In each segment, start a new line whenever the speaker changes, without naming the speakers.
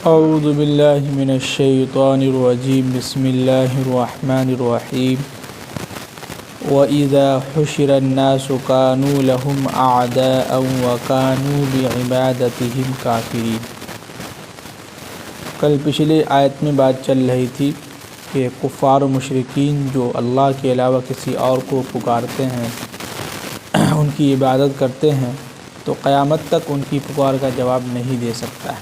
اعوذ باللہ من الشیطان الرجیم بسم اللہ الرحمن الرحیم وَإِذَا حُشِرَ النَّاسُ كَانُوا لَهُمْ أَعْدَاءً وَكَانُوا بِعِبَادَتِهِمْ كَافِرِينَ۔ کل پچھلے آیت میں بات چل رہی تھی کہ کفار و مشرکین جو اللہ کے علاوہ کسی اور کو پکارتے ہیں، ان کی عبادت کرتے ہیں، تو قیامت تک ان کی پکار کا جواب نہیں دے سکتا ہے۔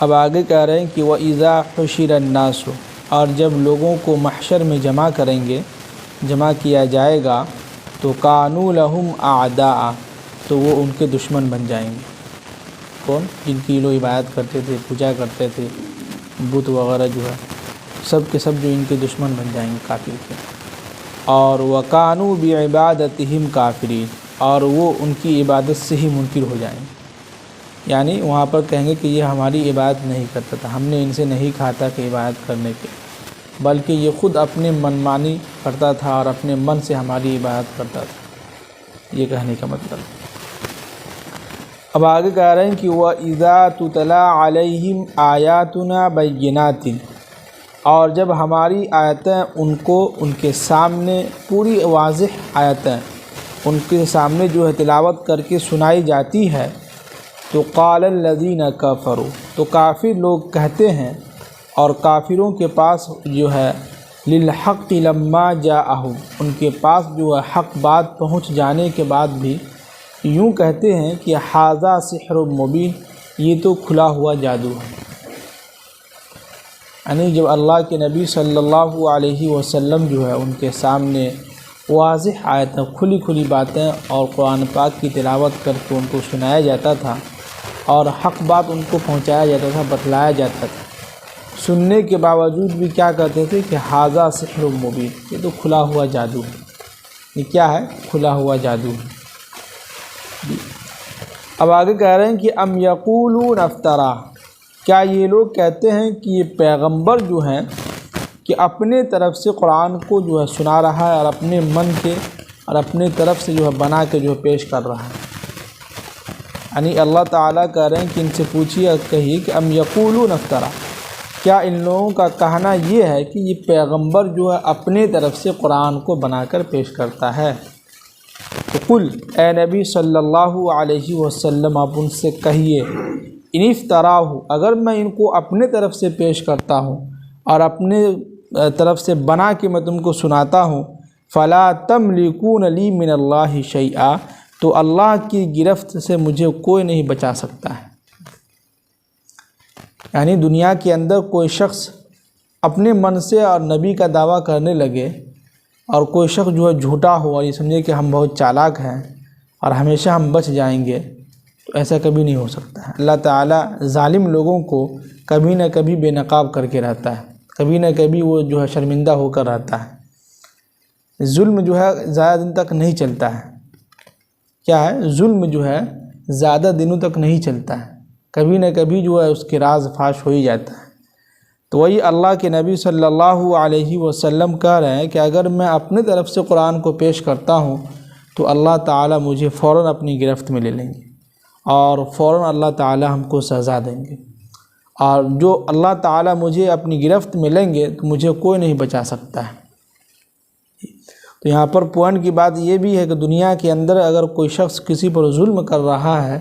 اب آگے کہہ رہے ہیں کہ وَإِذَا حُشِرَ النَّاسُ، اور جب لوگوں کو محشر میں جمع کریں گے، جمع کیا جائے گا، تو كَانُوا لَهُمْ أَعْدَاءَ، تو وہ ان کے دشمن بن جائیں گے۔ کون؟ جن کی لوگ عبادت کرتے تھے، پوجا کرتے تھے، بت وغیرہ جو ہے، سب کے سب جو ان کے دشمن بن جائیں گے، کافر کے۔ اور وَكَانُوا بِعِبَادَتِهِمْ كَافِرِينَ، اور وہ ان کی عبادت سے ہی منکر ہو جائیں گے، یعنی وہاں پر کہیں گے کہ یہ ہماری عبادت نہیں کرتا تھا، ہم نے ان سے نہیں کہا تھا کہ عبادت کرنے کے، بلکہ یہ خود اپنے من مانی کرتا تھا اور اپنے من سے ہماری عبادت کرتا تھا، یہ کہنے کا مطلب۔ اب آگے کہہ رہے ہیں کہ وَإِذَا تُتْلَىٰ عَلَيْهِمْ آيَاتُنَا بَيِّنَاتٍ، اور جب ہماری آیتیں ان کو ان کے سامنے پوری واضح آیتیں ان کے سامنے جو ہے تلاوت کر کے سنائی جاتی ہے، تو قال الذین کفروا، تو کافر لوگ کہتے ہیں، اور کافروں کے پاس جو ہے للحق لما جاءہم، ان کے پاس جو ہے حق بات پہنچ جانے کے بعد بھی یوں کہتے ہیں کہ ھذا سحر مبین، یہ تو کھلا ہوا جادو ہے۔ یعنی جب اللہ کے نبی صلی اللہ علیہ وسلم جو ہے ان کے سامنے واضح آیتیں، کھلی باتیں اور قرآن پاک کی تلاوت کر کے ان کو سنایا جاتا تھا اور حق بات ان کو پہنچایا جاتا تھا، بتلایا جاتا تھا، سننے کے باوجود بھی کیا کہتے تھے کہ ھذا سحر مبین، یہ تو کھلا ہوا جادو ہے۔ یہ کیا ہے؟ کھلا ہوا جادو ہے۔ اب آگے کہہ رہے ہیں کہ ام یقولون افترا، کیا یہ لوگ کہتے ہیں کہ یہ پیغمبر جو ہیں کہ اپنے طرف سے قرآن کو جو ہے سنا رہا ہے اور اپنے من کے اور اپنے طرف سے جو ہے بنا کے جو ہے پیش کر رہا ہے۔ یعنی اللہ تعالیٰ کہہ رہے ہیں کہ ان سے پوچھیے، کہیے کہ ام یقولون افترا، کیا ان لوگوں کا کہنا یہ ہے کہ یہ پیغمبر جو ہے اپنے طرف سے قرآن کو بنا کر پیش کرتا ہے؟ تو قل، اے نبی صلی اللہ علیہ وسلم آپ ان سے کہیے، ان افتراہ، اگر میں ان کو اپنے طرف سے پیش کرتا ہوں اور اپنے طرف سے بنا کے میں تم کو سناتا ہوں، فلا تملکون لی من اللہ شیئا، تو اللہ کی گرفت سے مجھے کوئی نہیں بچا سکتا ہے۔ یعنی دنیا کے اندر کوئی شخص اپنے من سے اور نبی کا دعویٰ کرنے لگے، اور کوئی شخص جو ہے جھوٹا ہو اور یہ سمجھے کہ ہم بہت چالاک ہیں اور ہمیشہ ہم بچ جائیں گے، تو ایسا کبھی نہیں ہو سکتا ہے۔ اللہ تعالیٰ ظالم لوگوں کو کبھی نہ کبھی بے نقاب کر کے رہتا ہے، کبھی نہ کبھی وہ جو ہے شرمندہ ہو کر رہتا ہے۔ ظلم جو ہے زیادہ دن تک نہیں چلتا ہے۔ کیا ہے؟ ظلم جو ہے زیادہ دنوں تک نہیں چلتا ہے، کبھی نہ کبھی جو ہے اس کے راز فاش ہو ہی جاتا ہے۔ تو وہی اللہ کے نبی صلی اللہ علیہ وسلم کہہ رہے ہیں کہ اگر میں اپنے طرف سے قرآن کو پیش کرتا ہوں تو اللہ تعالیٰ مجھے فوراً اپنی گرفت میں لے لیں گے، اور فوراً اللہ تعالیٰ ہم کو سزا دیں گے، اور جو اللہ تعالیٰ مجھے اپنی گرفت میں لیں گے تو مجھے کوئی نہیں بچا سکتا ہے۔ تو یہاں پر پوائنٹ کی بات یہ بھی ہے کہ دنیا کے اندر اگر کوئی شخص کسی پر ظلم کر رہا ہے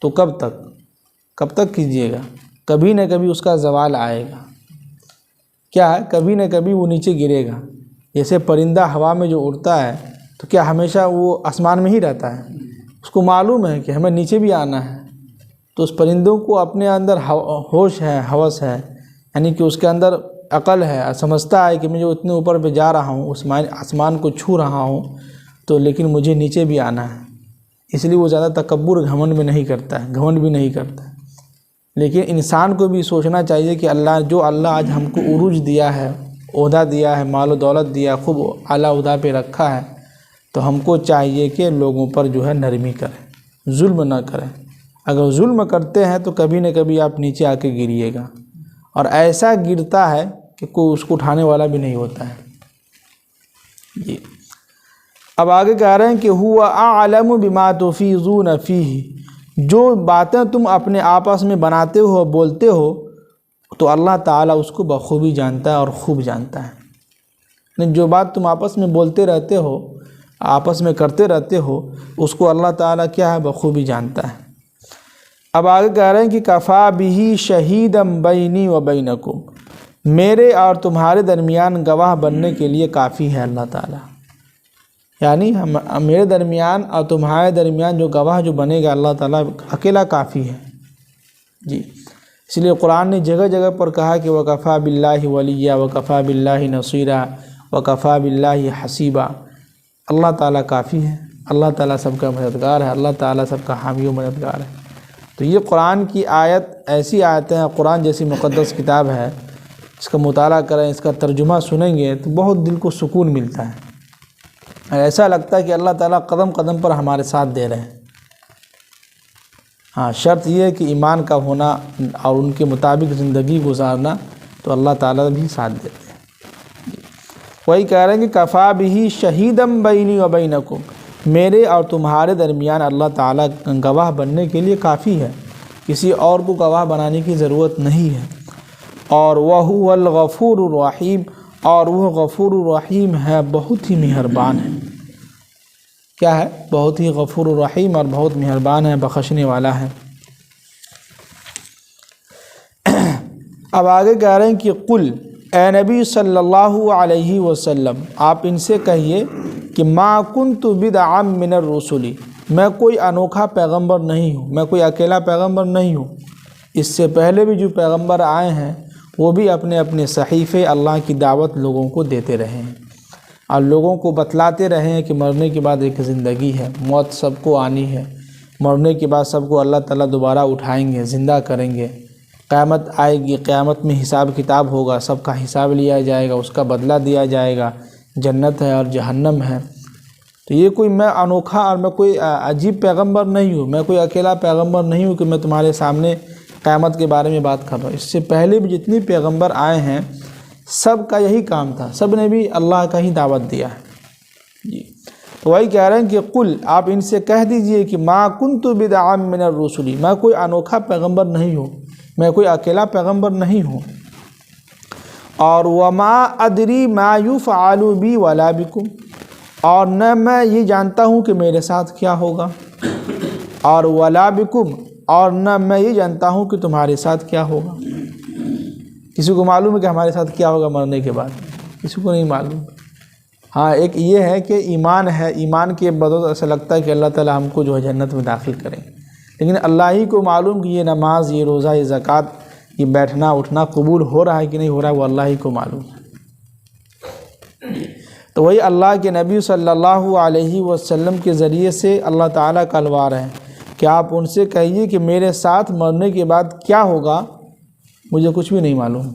تو کب تک کیجیے گا؟ کبھی نہ کبھی اس کا زوال آئے گا۔ کیا ہے؟ کبھی نہ کبھی وہ نیچے گرے گا۔ جیسے پرندہ ہوا میں جو اڑتا ہے تو کیا ہمیشہ وہ آسمان میں ہی رہتا ہے؟ اس کو معلوم ہے کہ ہمیں نیچے بھی آنا ہے، تو اس پرندوں کو اپنے اندر ہوش ہے، ہوس ہے، یعنی کہ اس کے اندر عقل ہے، سمجھتا ہے کہ میں جو اتنے اوپر پہ جا رہا ہوں، اس آسمان کو چھو رہا ہوں، تو لیکن مجھے نیچے بھی آنا ہے، اس لیے وہ زیادہ تکبر گھمنڈ میں نہیں کرتا ہے، گھمنڈ بھی نہیں کرتا ہے۔ لیکن انسان کو بھی سوچنا چاہیے کہ اللہ آج ہم کو عروج دیا ہے، عہدہ دیا ہے، مال و دولت دیا، خوب اعلیٰ عہدہ پہ رکھا ہے، تو ہم کو چاہیے کہ لوگوں پر جو ہے نرمی کریں، ظلم نہ کریں۔ اگر ظلم کرتے ہیں تو کبھی نہ کبھی آپ نیچے آ کے گریے گا، اور ایسا گرتا ہے کہ کوئی اس کو اٹھانے والا بھی نہیں ہوتا ہے۔ جی اب آگے کہہ رہے ہیں کہ هو اعلم بما تفیضون فیہ، جو باتیں تم اپنے آپس میں بناتے ہو بولتے ہو تو اللہ تعالیٰ اس کو بخوبی جانتا ہے اور خوب جانتا ہے۔ یعنی جو بات تم آپس میں بولتے رہتے ہو، آپس میں کرتے رہتے ہو، اس کو اللہ تعالیٰ کیا ہے؟ بخوبی جانتا ہے۔ اب آگے کہہ رہے ہیں کہ کفا بہ شہیدا بینی و بینکم، میرے اور تمہارے درمیان گواہ بننے کے لیے کافی ہے اللہ تعالیٰ۔ یعنی میرے درمیان اور تمہارے درمیان جو گواہ جو بنے گا اللہ تعالیٰ اکیلا کافی ہے جی۔ اس لیے قرآن نے جگہ جگہ پر کہا کہ وَكَفَى بِاللَّهِ وَلِيًّا وَكَفَى بِاللَّهِ نَصِيرًا وَكَفَى بِاللَّهِ حَسِيبًا، اللہ تعالیٰ کافی ہے، اللہ تعالیٰ سب کا مددگار ہے، اللہ تعالیٰ سب کا حامی و مددگار ہے۔ تو یہ قرآن کی آیت ایسی آیتیں ہیں، قرآن جیسی مقدس کتاب ہے، اس کا مطالعہ کریں، اس کا ترجمہ سنیں گے تو بہت دل کو سکون ملتا ہے، ایسا لگتا ہے کہ اللہ تعالیٰ قدم قدم پر ہمارے ساتھ دے رہے ہیں۔ ہاں، شرط یہ ہے کہ ایمان کا ہونا اور ان کے مطابق زندگی گزارنا، تو اللہ تعالیٰ بھی ساتھ دیتے ہیں۔ وہی کہہ رہے ہیں کہ کفا بہ شہیدا بینی و بینکم، میرے اور تمہارے درمیان اللہ تعالیٰ گواہ بننے کے لیے کافی ہے، کسی اور کو گواہ بنانے کی ضرورت نہیں ہے۔ اور وَهُوَ الْغَفُورُ الرَّحِيمُ، اور وہ غفور الرحیم ہے، بہت ہی مہربان ہے۔ کیا ہے؟ بہت ہی غفور الرحیم اور بہت مہربان ہے، بخشنے والا ہے۔ اب آگے کہہ رہے ہیں کہ قل، اے نبی صلی اللہ علیہ وسلم، آپ ان سے کہیے کہ ما کنت بدعا من الرسل، میں کوئی انوکھا پیغمبر نہیں ہوں، میں کوئی اکیلا پیغمبر نہیں ہوں۔ اس سے پہلے بھی جو پیغمبر آئے ہیں وہ بھی اپنے اپنے صحیفے اللہ کی دعوت لوگوں کو دیتے رہے ہیں اور لوگوں کو بتلاتے رہے ہیں کہ مرنے کے بعد ایک زندگی ہے، موت سب کو آنی ہے، مرنے کے بعد سب کو اللہ تعالیٰ دوبارہ اٹھائیں گے، زندہ کریں گے، قیامت آئے گی، قیامت میں حساب کتاب ہوگا، سب کا حساب لیا جائے گا، اس کا بدلہ دیا جائے گا، جنت ہے اور جہنم ہے۔ تو یہ کوئی میں انوکھا اور میں کوئی عجیب پیغمبر نہیں ہوں، میں کوئی اکیلا پیغمبر نہیں ہوں کہ میں تمہارے سامنے قیامت کے بارے میں بات کر رہا ہوں۔ اس سے پہلے بھی جتنی پیغمبر آئے ہیں سب کا یہی کام تھا، سب نے بھی اللہ کا ہی دعوت دیا ہے جی۔ تو وہی کہہ رہے ہیں کہ قل، آپ ان سے کہہ دیجئے کہ ما کنت بدعا من الرسل، میں کوئی انوکھا پیغمبر نہیں ہوں، میں کوئی اکیلا پیغمبر نہیں ہوں۔ اور وما ادری ما یفعل بی ولا بکم، اور نہ میں یہ جانتا ہوں کہ میرے ساتھ کیا ہوگا، اور ولا بکم، اور نہ میں یہ جانتا ہوں کہ تمہارے ساتھ کیا ہوگا۔ کسی کو معلوم ہے کہ ہمارے ساتھ کیا ہوگا مرنے کے بعد؟ کسی کو نہیں معلوم۔ ہاں، ایک یہ ہے کہ ایمان ہے، ایمان کے بدولت ایسا لگتا ہے کہ اللہ تعالیٰ ہم کو جو ہے جنت میں داخل کریں، لیکن اللہ ہی کو معلوم کہ یہ نماز، یہ روزہ، یہ زکوٰۃ، یہ بیٹھنا اٹھنا قبول ہو رہا ہے کہ نہیں ہو رہا ہے، وہ اللہ ہی کو معلوم ہے۔ تو وہی اللہ کے نبی صلی اللہ علیہ وسلم کے ذریعے سے اللہ تعالیٰ کا الوار ہے کہ آپ ان سے کہیے کہ میرے ساتھ مرنے کے بعد کیا ہوگا مجھے کچھ بھی نہیں معلوم،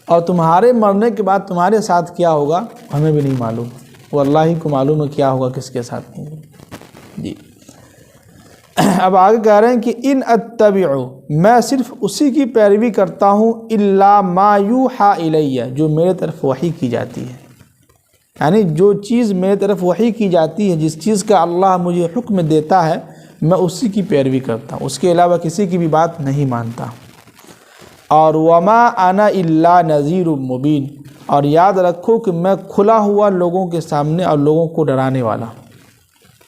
اور تمہارے مرنے کے بعد تمہارے ساتھ کیا ہوگا ہمیں بھی نہیں معلوم، وہ اللہ ہی کو معلوم ہے کیا ہوگا کس کے ساتھ نہیں ہوگا جی۔ اب آگے کہہ رہے ہیں کہ ان اتبع، میں صرف اسی کی پیروی کرتا ہوں، الا ما یوحی الیہ، جو میرے طرف وحی کی جاتی ہے، یعنی جو چیز میرے طرف وحی کی جاتی ہے، جس چیز کا اللہ مجھے حکم دیتا ہے میں اسی کی پیروی کرتا ہوں، اس کے علاوہ کسی کی بھی بات نہیں مانتا۔ اور وما انا الا نذیر مبین، اور یاد رکھو کہ میں کھلا ہوا لوگوں کے سامنے اور لوگوں کو ڈرانے والا ہوں۔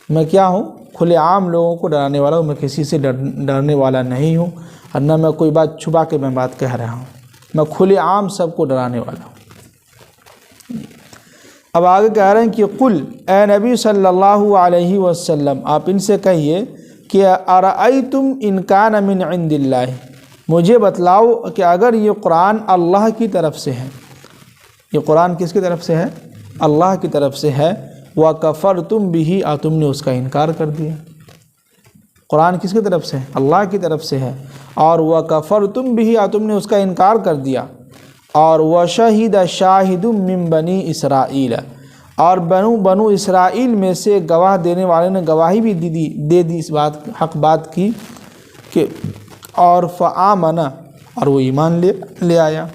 میں کیا ہوں؟ کھلے عام لوگوں کو ڈرانے والا ہوں، میں کسی سے ڈرنے والا نہیں ہوں، اور نہ میں کوئی بات چھپا کے میں بات کہہ رہا ہوں، میں کھلے عام سب کو ڈرانے والا ہوں۔ اب آگے کہہ رہے ہیں کہ قل، اے نبی صلی اللہ علیہ وسلم، آپ ان سے کہیے کہ ارأیتم ان کان من عند اللہ، مجھے بتلاؤ کہ اگر یہ قرآن اللہ کی طرف سے ہے، یہ قرآن کس کی طرف سے ہے؟ اللہ کی طرف سے ہے، وَكَفَرْتُمْ بِهِ، اور تم نے اس کا انکار کر دیا۔ قرآن کس کی طرف سے ہے؟ اللہ کی طرف سے ہے، اور وَكَفَرْتُمْ بِهِ، اور تم نے اس کا انکار کر دیا۔ اور وَشَهِدَ شَاهِدٌ مِّن بَنِي إِسْرَائِيلَ، اور بنو اسرائیل میں سے گواہ دینے والے نے گواہی بھی دے دی اس بات حق بات کی کہ اور فآمن، اور وہ ایمان لے آیا۔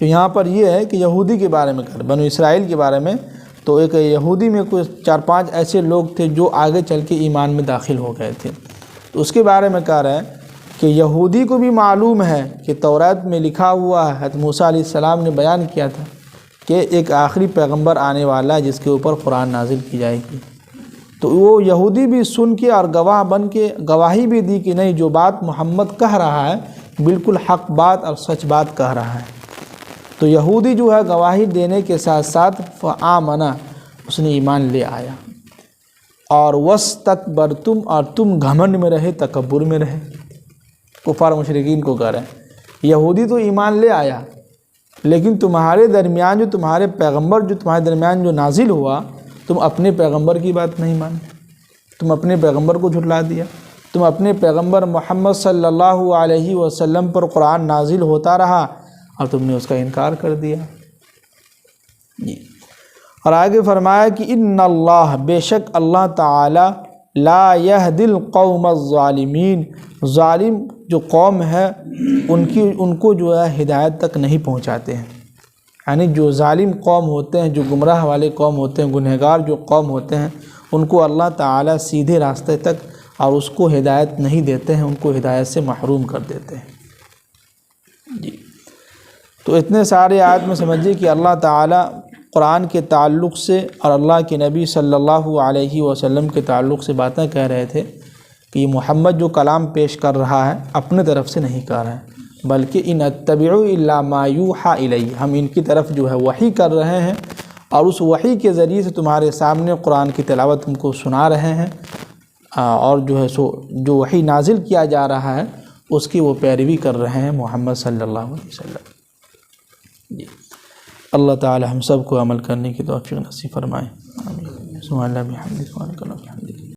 تو یہاں پر یہ ہے کہ یہودی کے بارے میں بنو اسرائیل کے بارے میں تو ایک یہودی میں کوئی 4-5 ایسے لوگ تھے جو آگے چل کے ایمان میں داخل ہو گئے تھے. تو اس کے بارے میں کہہ رہے ہیں کہ یہودی کو بھی معلوم ہے کہ تورات میں لکھا ہوا ہے، حضرت موسیٰ علیہ السلام نے بیان کیا تھا کہ ایک آخری پیغمبر آنے والا ہے جس کے اوپر قرآن نازل کی جائے گی. تو وہ یہودی بھی سن کے اور گواہ بن کے گواہی بھی دی کہ نہیں، جو بات محمد کہہ رہا ہے بالکل حق بات اور سچ بات کہہ رہا ہے. تو یہودی جو ہے گواہی دینے کے ساتھ ساتھ فآمنہ، اس نے ایمان لے آیا. اور وَاسْتَكْبَرْتُمْ، اور تم گھمنڈ میں رہے، تکبر میں رہے. کفار مشرکین کو کہہ رہے ہیں یہودی تو ایمان لے آیا، لیکن تمہارے درمیان جو تمہارے پیغمبر جو تمہارے درمیان جو نازل ہوا، تم اپنے پیغمبر کی بات نہیں مانے، تم اپنے پیغمبر کو جھٹلا دیا. تم اپنے پیغمبر محمد صلی اللہ علیہ وسلم پر قرآن نازل ہوتا رہا اور تم نے اس کا انکار کر دیا. جی. اور آگے فرمایا کہ ان اللہ، بے شک اللہ تعالی، لا یہدی القوم الظالمین، ظالم جو قوم ہے ان کو جو ہے ہدایت تک نہیں پہنچاتے ہیں. یعنی جو ظالم قوم ہوتے ہیں، جو گمراہ والے قوم ہوتے ہیں، گنہگار جو قوم ہوتے ہیں، ان کو اللہ تعالی سیدھے راستے تک اور اس کو ہدایت نہیں دیتے ہیں، ان کو ہدایت سے محروم کر دیتے ہیں. جی. تو اتنے سارے آیت میں سمجھیے کہ اللہ تعالی قرآن کے تعلق سے اور اللہ کے نبی صلی اللہ علیہ وسلم کے تعلق سے باتیں کہہ رہے تھے کہ یہ محمد جو کلام پیش کر رہا ہے اپنے طرف سے نہیں کر رہا ہے، بلکہ ان اتبع الا ما یوحى الی، ہم ان کی طرف جو ہے وحی کر رہے ہیں اور اس وحی کے ذریعے سے تمہارے سامنے قرآن کی تلاوت تم کو سنا رہے ہیں، اور جو ہے جو وحی نازل کیا جا رہا ہے اس کی وہ پیروی کر رہے ہیں محمد صلی اللہ علیہ وسلم. جی. اللہ تعالی ہم سب کو عمل کرنے کی توفیق نصیب فرمائے. آمین. سبحان اللہ بحمدہ، سبحانک اللہم وبحمدک.